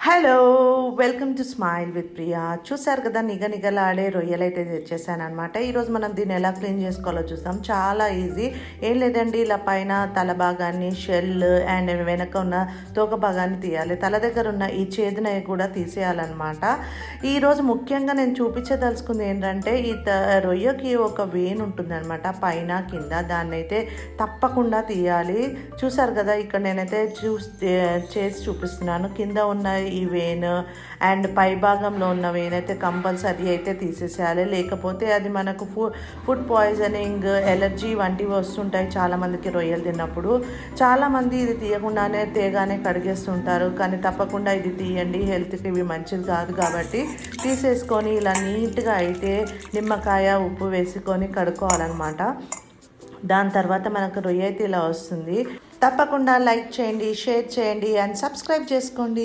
Hello, welcome to smile with Priya. చూసారు కదా, నిగనిగలాడే రొయ్యలు అయితే తెచ్చేసాను అనమాట. ఈరోజు మనం దీన్ని ఎలా క్లీన్ చేసుకోవాలో చూస్తాం. చాలా ఈజీ. ఏం లేదండి, ఇలా పైన తల భాగాన్ని, షెల్ అండ్ వెనక ఉన్న తోక భాగాన్ని తీయాలి. తల దగ్గర ఉన్న ఈ చేదునవి కూడా తీసేయాలన్నమాట. ఈరోజు ముఖ్యంగా నేను చూపించదలుచుకుంది ఏంటంటే, ఈ రొయ్యకి ఒక వేన్ ఉంటుంది అనమాట, పైన కింద. దాన్ని అయితే తప్పకుండా తీయాలి. చూసారు కదా, ఇక్కడ నేనైతే చేసి చూపిస్తున్నాను. కింద ఉన్న ఈ వేన్ అండ్ పై భాగంలో ఉన్న వేన్ అయితే కంపల్సరీ అయితే తీసేసేయాలి. లేకపోతే అది మనకు ఫుడ్ పాయిజనింగ్, ఎలర్జీ వంటివి వస్తుంటాయి చాలామందికి రొయ్యలు తిన్నప్పుడు. చాలామంది ఇది తేగానే కడిగేస్తుంటారు. కానీ తప్పకుండా ఇది తీయండి, హెల్త్కి ఇవి మంచిది కాదు. కాబట్టి తీసేసుకొని ఇలా నీట్గా అయితే నిమ్మకాయ, ఉప్పు వేసుకొని కడుక్కోవాలన్నమాట. దాని తర్వాత మనకు రొయ్య అయితే ఇలా వస్తుంది. తప్పకుండా లైక్ చేయండి, షేర్ చేయండి అండ్ సబ్స్క్రైబ్ చేసుకోండి.